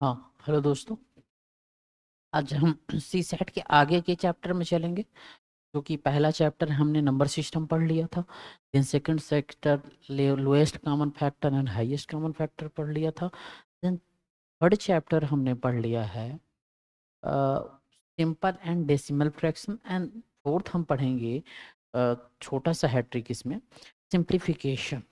हाँ, हेलो दोस्तों। आज हम सी सेट के आगे के चैप्टर में चलेंगे। जो कि पहला चैप्टर हमने नंबर सिस्टम पढ़ लिया था। Then second sector lowest common factor and highest common factor पढ़ लिया था। देन थर्ड चैप्टर हमने पढ़ लिया है simple and decimal fraction. And fourth हम पढ़ेंगे छोटा सा है ट्रिक इसमें, सिंप्लीफिकेशन।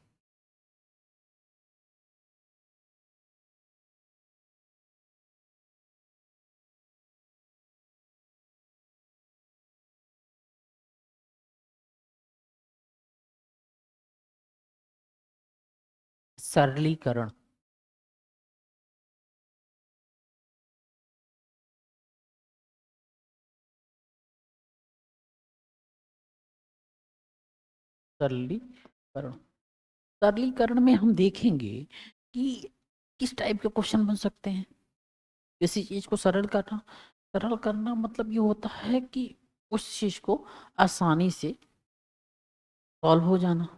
सरलीकरण। सरलीकरण। सरलीकरण में हम देखेंगे कि किस टाइप के क्वेश्चन बन सकते हैं। किसी चीज को सरल करना मतलब ये होता है कि उस चीज को आसानी से सॉल्व हो जाना,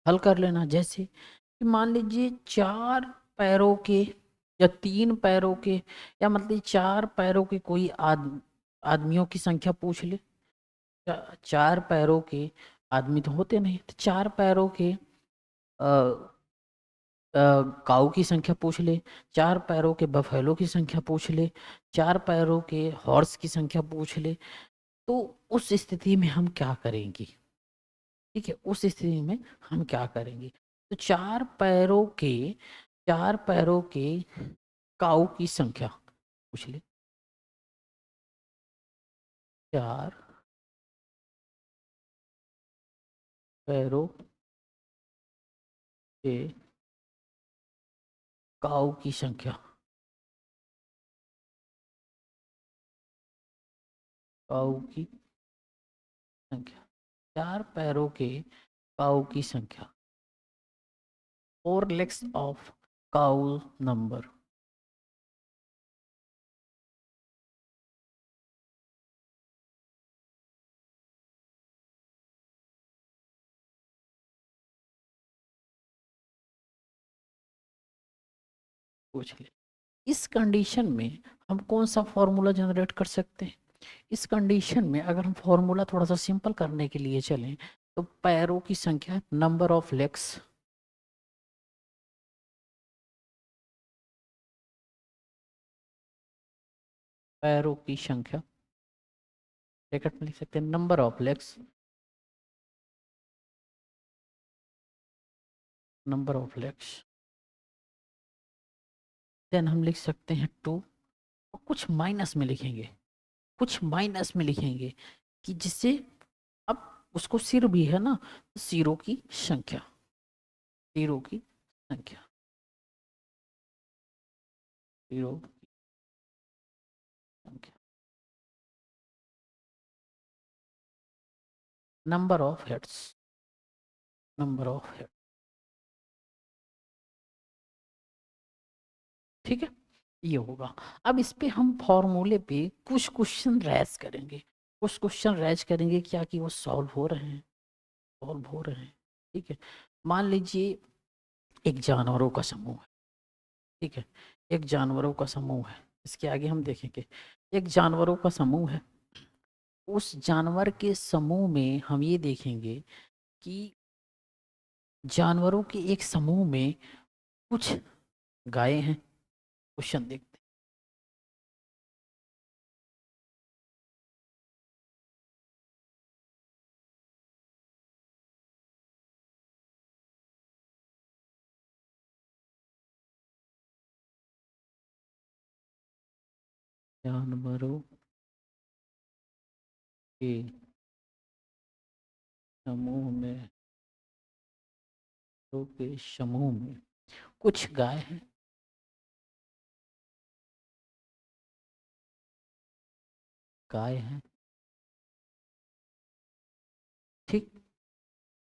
हल कर लेना। जैसे कि मान लीजिए चार पैरों के या तीन पैरों के, या मतलब चार पैरों के कोई आदमियों की संख्या पूछ ले। चार पैरों के आदमी तो होते नहीं, तो चार पैरों के काऊ की संख्या पूछ ले, चार पैरों के बफेलो की संख्या पूछ ले, चार पैरों के हॉर्स की संख्या पूछ ले। तो उस स्थिति में हम क्या करेंगे? ठीक है, उस स्थिति में हम क्या करेंगे? तो चार पैरों के काऊ की संख्या पूछ ले। चार पैरों के काऊ की संख्या, काऊ की संख्या, चार पैरों के काऊ की संख्या, four legs of cow number. पूछ ले। इस कंडीशन में हम कौन सा फॉर्मूला जनरेट कर सकते हैं? इस कंडीशन में अगर हम फॉर्मूला थोड़ा सा सिंपल करने के लिए चलें, तो पैरों की संख्या, नंबर ऑफ लेग्स, पैरों की संख्या, ब्रैकेट में लिख सकते हैं number of legs, number of legs. Then हम लिख सकते हैं टू। और कुछ माइनस में लिखेंगे, कुछ माइनस में लिखेंगे कि जिससे, अब उसको सिर भी है ना, तो सिरों की संख्या, सिरों की संख्या, सिरों की संख्या, number of heads, number of head. ठीक है, ये होगा। अब इस पे हम फॉर्मूले पे कुछ क्वेश्चन रेज करेंगे, कुछ क्वेश्चन रेज करेंगे क्या कि वो सॉल्व हो रहे हैं, सॉल्व हो रहे हैं। ठीक है, मान लीजिए एक जानवरों का समूह है। ठीक है, एक जानवरों का समूह है। इसके आगे हम देखेंगे, एक जानवरों का समूह है। उस जानवर के समूह में हम ये देखेंगे कि जानवरों के एक समूह में कुछ गायें हैं। क्वेश्चन देखते हैं। जानवरों के समूह में, जानवरों के समूह में कुछ गाय हैं, गाय हैं। ठीक,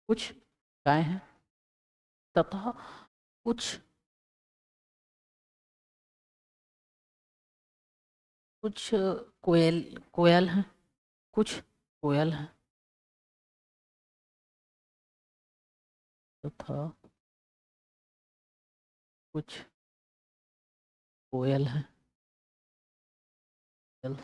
कुछ गाय हैं तथा कुछ, कुछ कोयल, कोयल हैं, कुछ कोयल हैं तथा कुछ कोयल है, कोयल,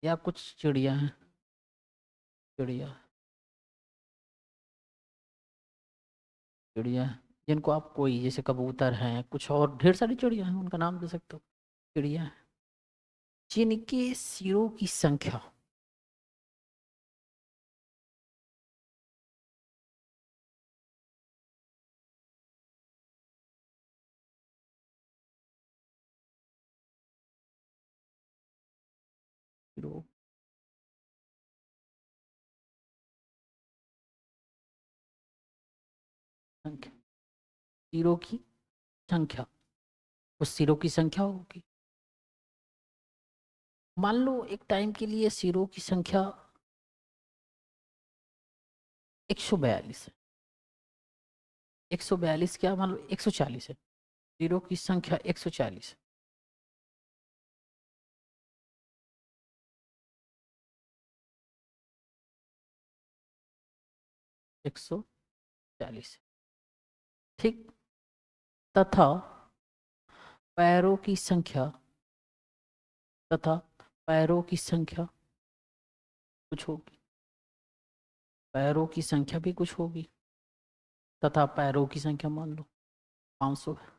या कुछ चिड़िया हैं, चिड़िया, चिड़िया जिनको आप कोई जैसे कबूतर हैं, कुछ और ढेर सारी चिड़िया हैं, उनका नाम दे सकते हो, चिड़िया हैं जिनके सिरों की संख्या, सिरों संख्या, सिरों की संख्या, उस सिरों की संख्या होगी। मान लो एक टाइम के लिए सिरों की संख्या 142 है, 142 क्या, मान लो 140 है, सिरों की संख्या 140, 140, ठीक। तथा पैरों की संख्या, तथा पैरों की संख्या कुछ होगी, पैरों की संख्या भी कुछ होगी, तथा पैरों की संख्या मान लो 500 है।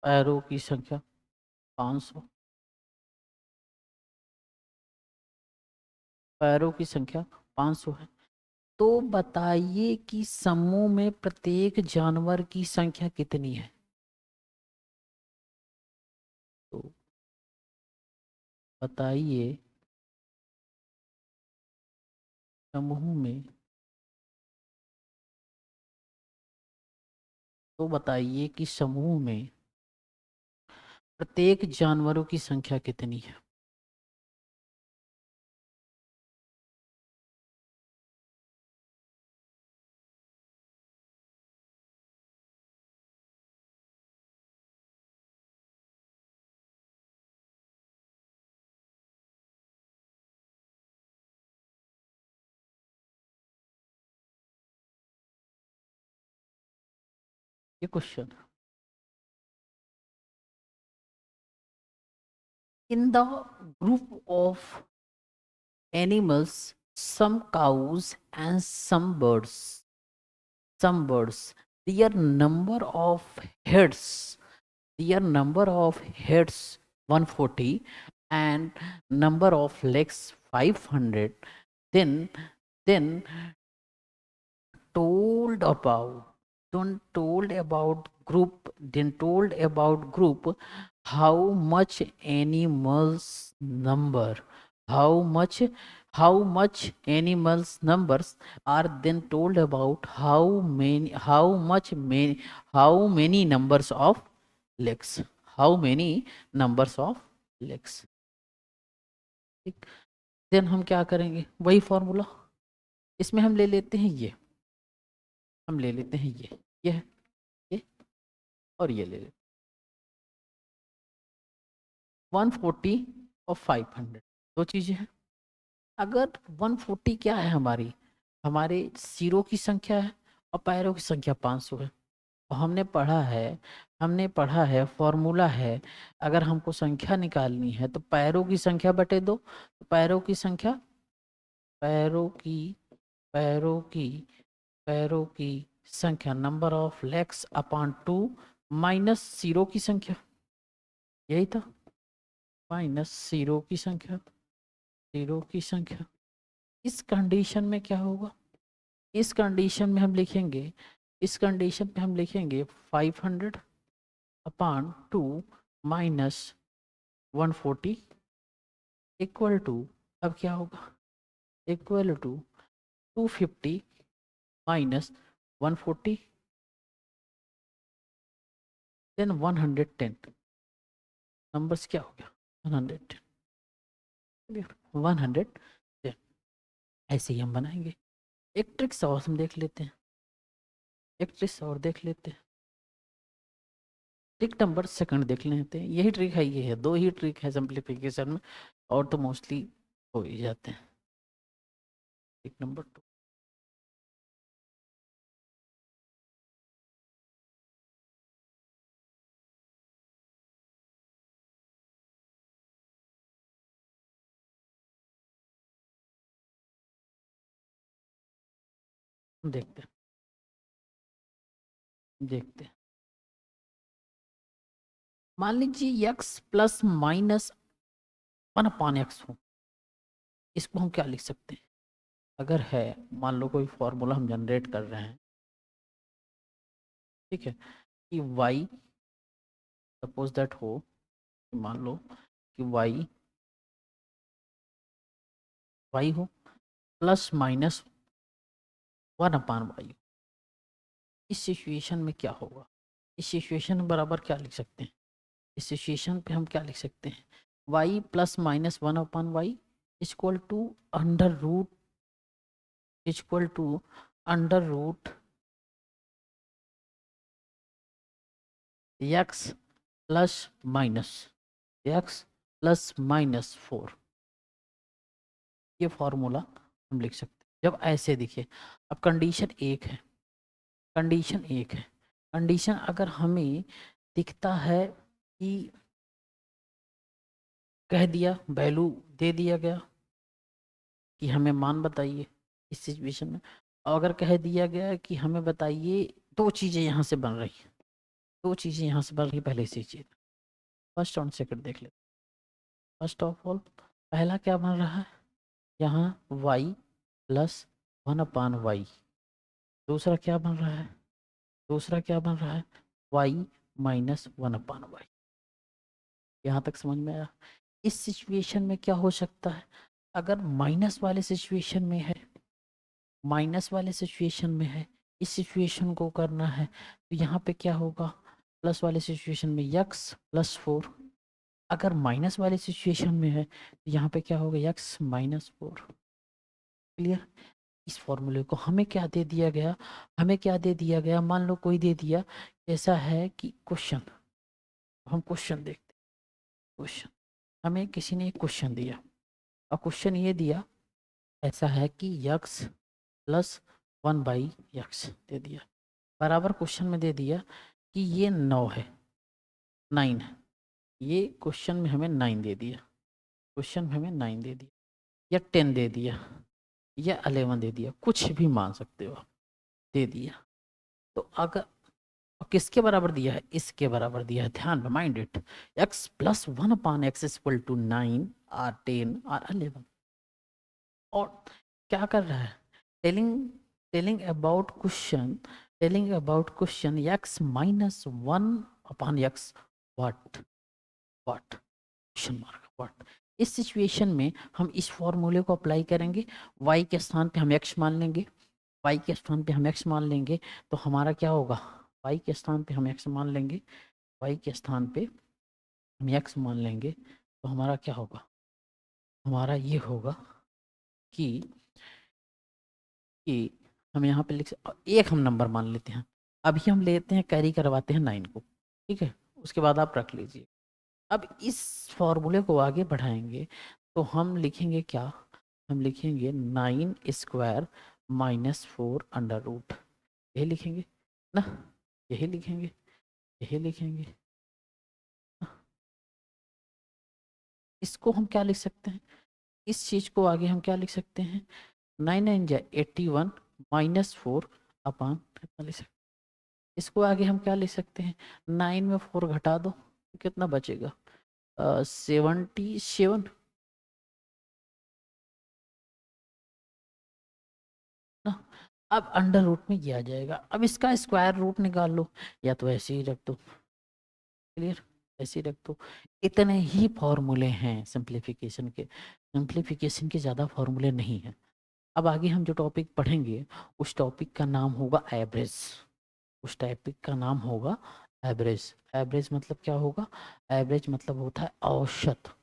पैरों की संख्या 500, पैरों की संख्या 500 है। तो बताइए कि समूह में प्रत्येक जानवर की संख्या कितनी है। तो बताइए समूह में, तो बताइए कि समूह में प्रत्येक जानवरों की संख्या कितनी है। ये question, in the group of animals, some cows and some birds, their number of heads, their number of heads 140 and number of legs 500, then then told about then told about group then told about group how much animals number, how much how much animals numbers are then told about how many numbers of legs, how many numbers of legs, ठीक। Then हम क्या करेंगे, वही formula, इसमें हम ले लेते हैं ये, हम ले लेते हैं ये है, ये और ये ले लेते 140 और 500, दो चीजें हैं। अगर 140 क्या है हमारी, हमारे सिरों की संख्या है और पैरों की संख्या 500 है। तो हमने पढ़ा है फॉर्मूला है, अगर हमको संख्या निकालनी है तो पैरों की संख्या बटे दो, तो पैरों की संख्या, पैरों की पैरों की पैरों की संख्या number of legs upon 2 minus सिरों की संख्या, यही था, माइनस सिरों की संख्या, सिरों की संख्या। इस कंडीशन में क्या होगा, इस कंडीशन में हम लिखेंगे, इस कंडीशन पे हम लिखेंगे 500 अपॉन 2 माइनस 140 इक्वल टू, अब क्या होगा, equal to 250 minus 140 then 110, numbers क्या हो गया 110, 110। ऐसे ही हम बनाएंगे। एक ट्रिक्स और हम देख लेते हैं, एक ट्रिक्स और देख लेते हैं। ट्रिक नंबर सेकंड देख लेते हैं। यही ट्रिक है, ये है, दो ही ट्रिक है सिंप्लीफिकेशन में, और तो मोस्टली हो ही जाते हैं। ट्रिक नंबर 2, देखते हैं, देखते हैं। मान लीजिए x प्लस माइनस 1/x हो, इसको हम क्या लिख सकते हैं? अगर है, मान लो कोई फॉर्मूला हम जनरेट कर रहे हैं, ठीक है, कि y, सपोज दैट हो, मान लो कि y हो प्लस माइनस 1/y। इस सिचुएशन में क्या होगा? इस सिचुएशन बराबर क्या लिख सकते हैं? इस सिचुएशन पे हम क्या लिख सकते हैं? y plus minus 1/y equal to under root, equal to under root x plus minus, x plus minus 4। ये फॉर्मूला हम लिख सकते हैं जब ऐसे दिखे। अब कंडीशन एक है, कंडीशन एक है, कंडीशन अगर हमें दिखता है कि कह दिया, वैल्यू दे दिया गया कि हमें मान बताइए इस सिचुएशन में, और अगर कह दिया गया कि हमें बताइए दो चीज़ें यहाँ से बन रही हैं, दो चीज़ें यहाँ से बन रही पहले से चीज़, फर्स्ट और सेकंड देख लेते। फर्स्ट ऑफ ऑल पहला क्या बन रहा है? यहाँ y प्लस 1/y। दूसरा क्या बन रहा है? दूसरा क्या बन रहा है? y minus 1/y। यहाँ तक समझ में आया? इस सिचुएशन में क्या हो सकता है? अगर माइनस वाले सिचुएशन में है, माइनस वाले सिचुएशन में है, इस सिचुएशन को करना है, तो यहाँ पे क्या होगा? प्लस वाले सिचुएशन में x प्लस 4। अगर माइनस वाले सिचुएशन में है तो यहाँ पे क्या होगा? x minus 4। क्लियर? इस फॉर्मूले को हमें क्या दे दिया गया? हमें क्या दे दिया गया? मान लो कोई दे दिया, ऐसा है कि क्वेश्चन, हम क्वेश्चन देखते हैं। क्वेश्चन, हमें किसी ने एक क्वेश्चन दिया, और क्वेश्चन ये दिया ऐसा है कि x प्लस 1/x दे दिया, बराबर क्वेश्चन में दे दिया कि ये 9 है, 9 है। ये क्वेश्चन में हमें 9 दे दिया, क्वेश्चन में हमें 9 दे दिया, या 10 दे दिया, या 11 दे दिया, कुछ भी मान सकते हो आप, दे दिया। तो अगर, और किसके बराबर दिया है? इसके बराबर दिया है, ध्यान में, mind it. x plus 1/x equal to 9 और 10 और 11। और क्या कर रहा है? Telling, telling about question, telling about question x minus 1/x what, what, question mark what. इस सिचुएशन में हम इस फॉर्मूले को अप्लाई करेंगे, y के स्थान पे हम x मान लेंगे, y के स्थान पे हम x मान लेंगे, तो हमारा क्या होगा? y के स्थान पे हम x मान लेंगे, y के स्थान पे हम x मान लेंगे, तो हमारा क्या होगा? हमारा ये होगा कि हम यहाँ पे एक हम नंबर मान लेते हैं, अभी हम लेते हैं, कैरी करवाते हैं 9 को, ठीक है, उसके बाद आप रख लीजिए। अब इस फॉर्मूले को आगे बढ़ाएंगे तो हम लिखेंगे क्या? हम लिखेंगे 9 स्क्वायर माइनस 4 अंडर रूट, यही लिखेंगे ना, यही लिखेंगे, यही लिखेंगे ना? इसको हम क्या लिख सकते हैं? इस चीज को आगे हम क्या लिख सकते हैं? 9 9 जा 81 माइनस 4 अपान कितना लिख सकते हैं? इसको आगे हम क्या लिख सकते हैं? 9 में 4 घटा दो तो कितना बचेगा? 77 ना। अब अंडर रूट में ये आ जाएगा, अब इसका स्क्वायर रूट निकाल लो, या तो ऐसे ही रख दो। क्लियर? ऐसे ही रख दो। इतने ही फॉर्मूले हैं सिंप्लीफिकेशन के, सिंप्लीफिकेशन के ज़्यादा फॉर्मूले नहीं हैं। अब आगे हम जो टॉपिक पढ़ेंगे उस टॉपिक का नाम होगा एवरेज। उस टॉपिक का नाम होगा एवरेज। एवरेज मतलब क्या होगा? एवरेज मतलब होता है औसत।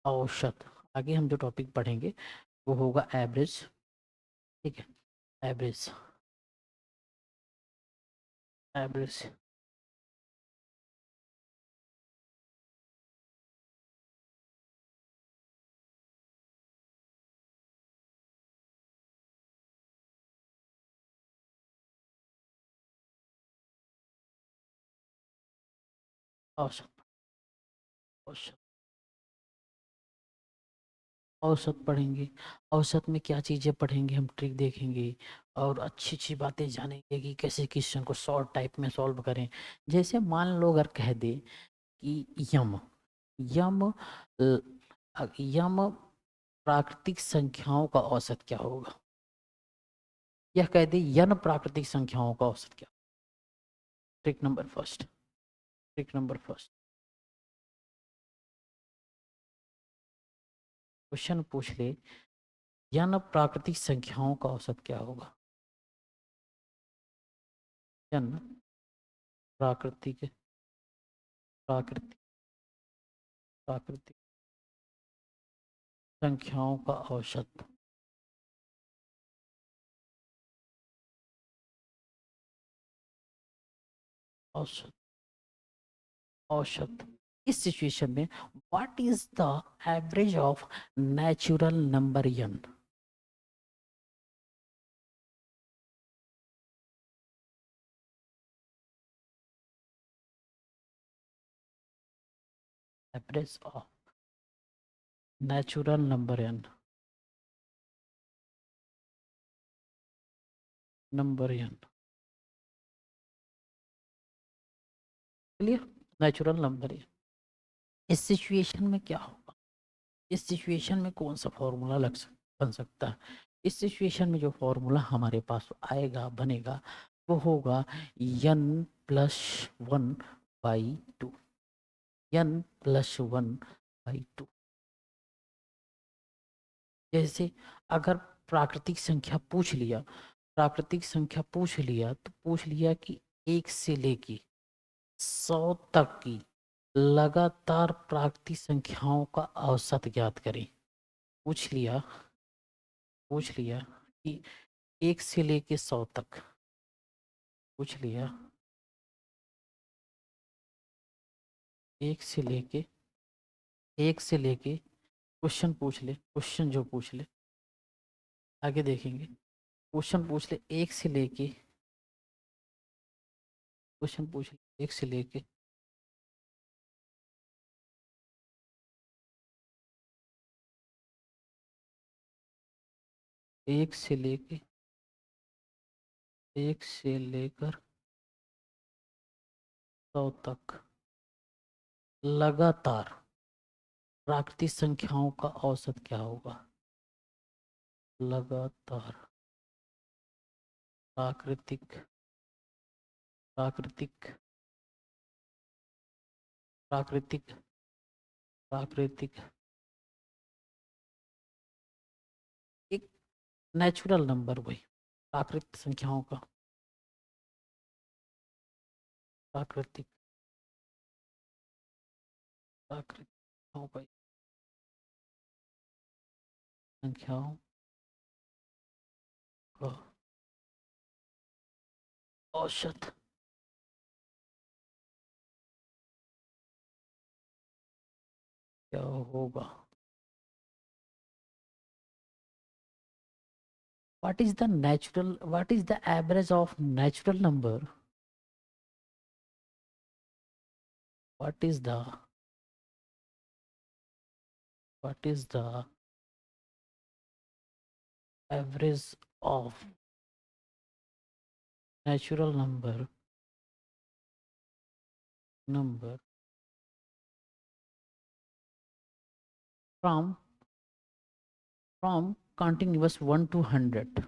औसत। आगे हम जो टॉपिक पढ़ेंगे वो होगा एवरेज। ठीक है, एवरेज। एवरेज। औसत। औसत। औसत पढ़ेंगे। औसत में क्या चीज़ें पढ़ेंगे, हम ट्रिक देखेंगे और अच्छी अच्छी बातें जानेंगे कि कैसे क्वेश्चन को शॉर्ट टाइप में सॉल्व करें। जैसे मान लो अगर कह दे कि यम, यम यम प्राकृतिक संख्याओं का औसत क्या होगा? यह कह दे यन प्राकृतिक संख्याओं का औसत क्या? Trick number first. Trick number first, question पूछ ले यन प्राकृतिक संख्याओं का औसत क्या होगा? यन प्राकृतिक प्राकृतिक प्राकृतिक संख्याओं का औसत। औसत। औसत। इस सिचुएशन में what is the average of natural number n? Average of natural number n. Number n. Clear? Natural number n. इस सिचुएशन में क्या होगा? इस सिचुएशन में कौन सा फॉर्मूला बन सकता है? इस सिचुएशन में जो फॉर्मूला हमारे पास आएगा, बनेगा, वो होगा n plus one by two. N plus one by two. जैसे अगर प्राकृतिक संख्या पूछ लिया, प्राकृतिक संख्या पूछ लिया तो पूछ लिया कि 1 से लेके 100 तक की लगातार प्राकृतिक संख्याओं का औसत ज्ञात करें। पूछ लिया, पूछ लिया कि 1 से लेके 100 तक। पूछ लिया 1 से लेके, 1 से लेके, क्वेश्चन पूछ ले, क्वेश्चन जो पूछ ले, आगे देखेंगे। क्वेश्चन पूछ ले 1 से लेके, क्वेश्चन पूछ ले 1 से लेके 1 से लेके 1 से लेकर 100 तक लगातार प्राकृतिक संख्याओं का औसत क्या होगा? लगातार प्राकृतिक प्राकृतिक प्राकृतिक प्राकृतिक एक नेचुरल नंबर, वही प्राकृतिक संख्याओं का, प्राकृतिक प्राकृतिक संख्याओं का, संख्याओं का औसत क्या होगा? What is the average of natural number? What is the what is the average of natural number from continuous 1 to 100?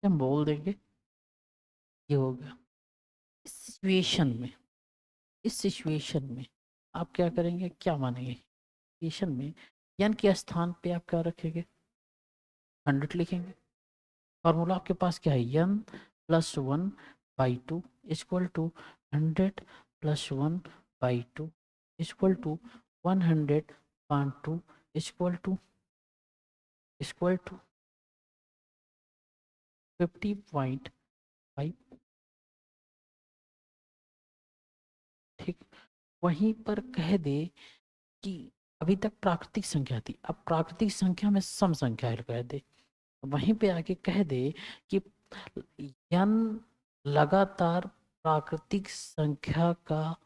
हम बोल देंगे ये हो गया। इस सिचुएशन में इस सिचुएशन में आप क्या करेंगे, क्या मानेंगे? सिचुएशन में यन के स्थान पे आप क्या रखेंगे? 100 लिखेंगे। फॉर्मूला आपके पास क्या है? N plus 1/2 equal to 100 plus 1/2 equal to 100/2 equal to 50.5। ठीक। वहीं पर कह दे कि अभी तक प्राकृतिक संख्या थी, अब प्राकृतिक संख्या में सम संख्या है कह दे। वहीं पे आके कह दे कि यन लगातार प्राकृतिक संख्या का,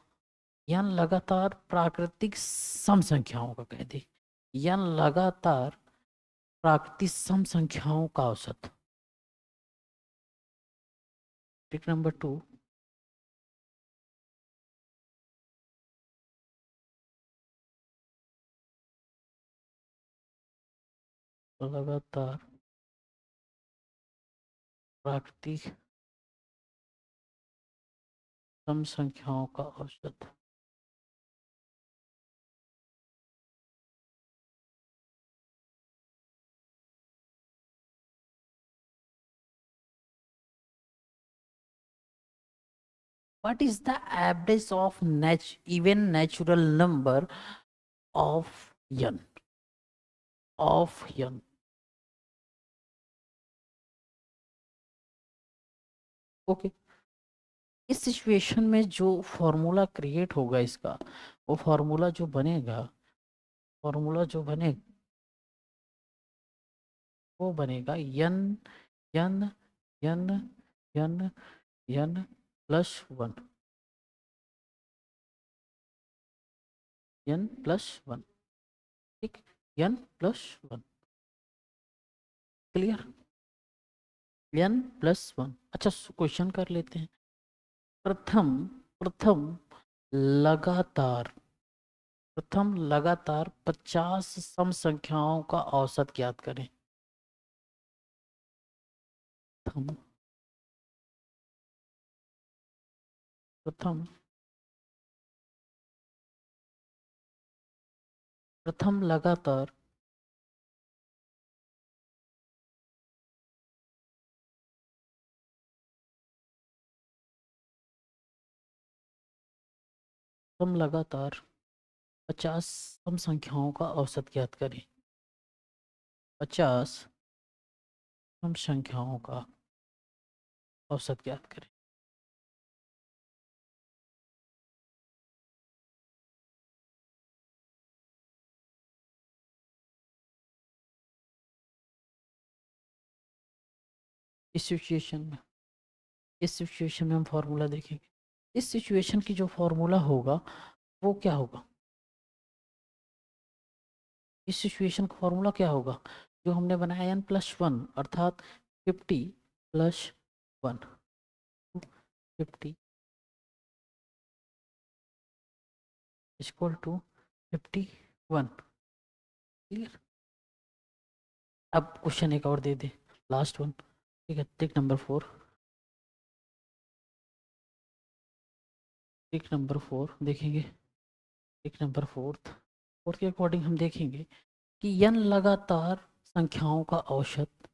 यन लगातार प्राकृतिक सम संख्याओं का कह दे, यन लगातार प्राकृतिक सम संख्याओं का औसत। ट्रिक नंबर 2, लगातार प्राकृतिक सम संख्याओं का औसत। What is the average of even natural number of n? Of n. Okay. इस सिचुएशन में जो फॉर्मूला क्रिएट होगा इसका, वो फॉर्मूला जो बनेगा, फॉर्मूला जो बने वो बनेगा यन यन यन यन यन प्लस 1, यन प्लस 1। ठीक, यन प्लस 1। क्लियर? यन प्लस 1। अच्छा, क्वेश्चन कर लेते हैं। प्रथम प्रथम लगातार प्रथम लगातार 50 सम संख्याओं का औसत ज्ञात करें। प्रथम प्रथम प्रथम लगातार प्रथम लगातार 50 सम संख्याओं का औसत ज्ञात करें। 50 सम संख्याओं का औसत ज्ञात करें। इस सिचुएशन में इस सिचुएशन में हम फॉर्मूला देखेंगे। इस सिचुएशन की जो फॉर्मूला होगा वो क्या होगा? इस सिचुएशन का फॉर्मूला क्या होगा जो हमने बनाया? n+1 अर्थात 50+1, 50 इक्वल टू 51। क्लियर? अब क्वेश्चन एक और दे दे, लास्ट वन। ठीक है, ट्रिक नंबर 4। ट्रिक नंबर 4 देखेंगे। ट्रिक नंबर फोर्थ के अकॉर्डिंग हम देखेंगे कि n लगातार संख्याओं का औसत,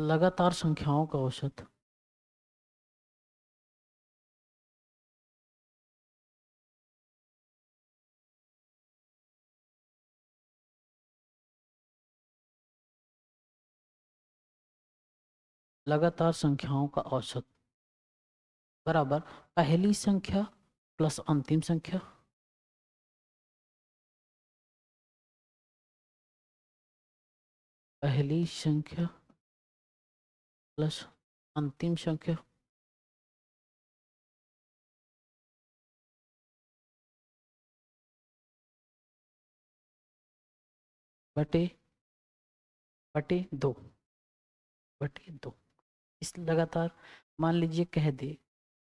लगातार संख्याओं का औसत लगातार संख्याओं का औसत बराबर पहली संख्या प्लस अंतिम संख्या, पहली संख्या प्लस अंतिम संख्या बटे बटे 2, बटे 2। इस लगातार मान लीजिए कह दे,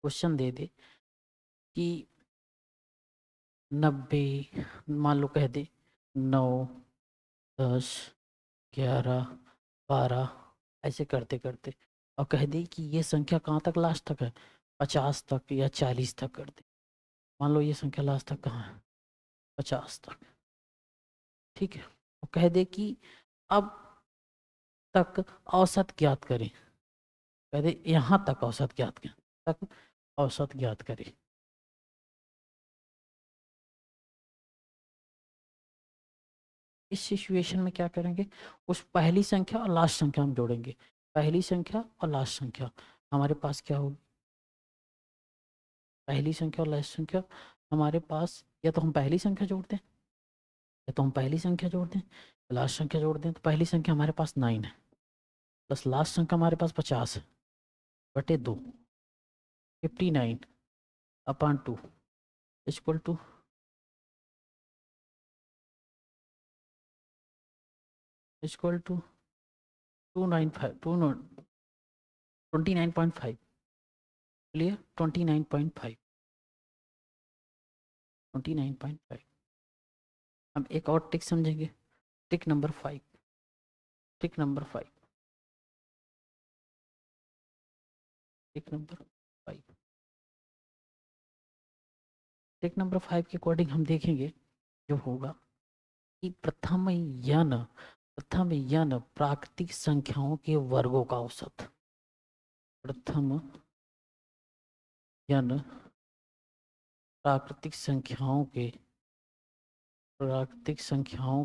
क्वेश्चन दे दे कि 90, मान लो कह दे 9, 10, 11, 12, ऐसे करते करते और कह दे कि ये संख्या कहाँ तक लास्ट तक है, 50 तक या 40 तक कर दे। मान लो ये संख्या लास्ट तक कहाँ है, 50 तक, ठीक है। और कह दे कि अब तक औसत ज्ञात करें, कह दे यहाँ तक औसत ज्ञात करें, तक औसत ज्ञात करें। इस सिचुएशन में क्या करेंगे, उस पहली संख्या और लास्ट संख्या हम जोड़ेंगे। पहली संख्या और लास्ट संख्या हमारे पास क्या होगी, पहली संख्या और लास्ट संख्या हमारे पास, या तो हम पहली संख्या जोड़ दें, या तो हम पहली संख्या जोड़ दें, लास्ट संख्या जोड़ दें। तो पहली संख्या हमारे पास 9 है, प्लस लास्ट संख्या हमारे पास 50 है, बटे 2, 59 अपॉन 2 इक्वल टू 295 29.5, क्लियर, 29.5, 29.5। हम एक और ट्रिक समझेंगे, trick number 5, trick number 5, trick number 5। Trick number 5 के अकॉर्डिंग हम देखेंगे जो होगा कि प्रथम यन प्राकृतिक संख्याओं के वर्गों का औसत, प्रथम यन प्राकृतिक संख्याओं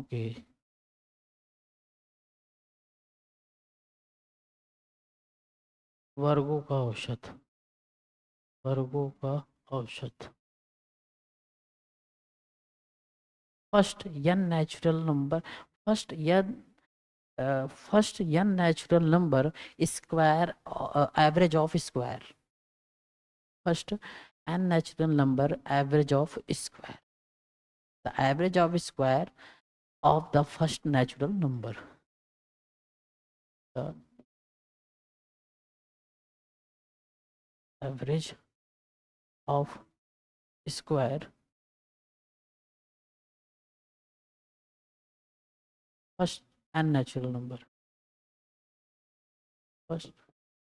के वर्गों का औसत, वर्गों का औसत। First N natural number, first N natural number square, average of square, first n natural number average of square, the average of square of the first natural number, the average of square first n natural number, first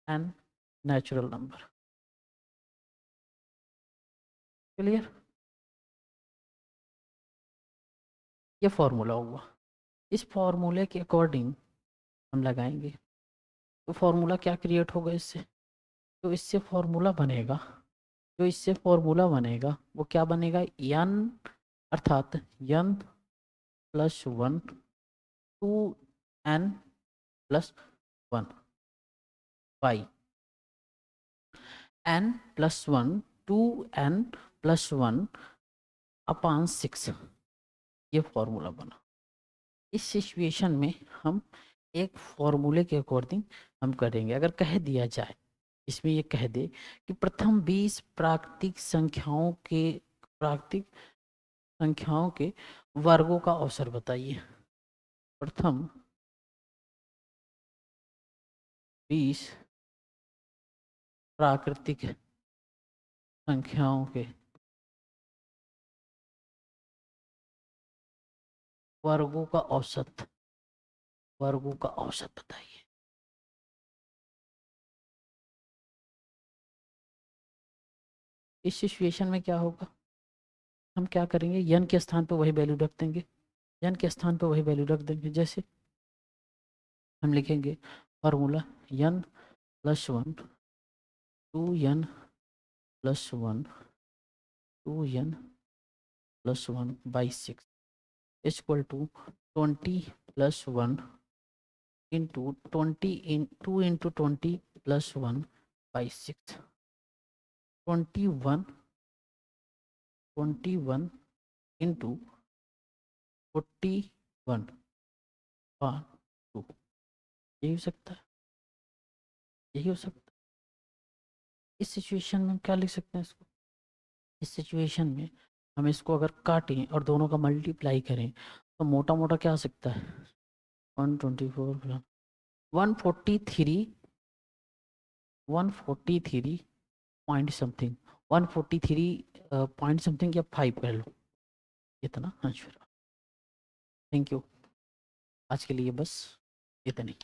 n natural number, clear. ये formula हुआ, इस फॉर्मूले के according हम लगाएंगे तो formula क्या create होगा इससे, तो इससे फॉर्मूला बनेगा, जो इससे फॉर्मूला बनेगा वो क्या बनेगा, n अर्थात n plus 1 2n plus 1 by n plus 1 2n plus 1 upon 6, ये फॉर्मूला बना। इस सिचुएशन में हम एक फॉर्मूले के अकॉर्डिंग हम करेंगे। अगर कह दिया जाए, इसमें ये कह दे कि प्रथम 20 प्राकृतिक संख्याओं के वर्गों का औसत बताइए, प्रथम 20 प्राकृतिक संख्याओं के वर्गों का औसत, वर्गों का औसत बताइए। इस सिचुएशन में क्या होगा, हम क्या करेंगे, यन के स्थान पर वही वैल्यू रख देंगे, यन के स्थान पर वही वैल्यू रख देंगे। जैसे हम लिखेंगे formula n plus 1 2n plus 1 2n plus 1 by 6 equal to 20 plus 1 into 20 इन 2 into 20 plus 1 by 6, 21 into 41 by 2, यही हो सकता है, यही हो सकता है। इस सिचुएशन में हम क्या लिख सकते हैं इसको, इस सिचुएशन में हम इसको अगर काटें और दोनों का मल्टीप्लाई करें तो मोटा मोटा क्या आ सकता है, 124 143 पॉइंट समथिंग, 143 पॉइंट समथिंग या 5 कह लो, इतना आंसर। थैंक यू, आज के लिए बस इतना ही।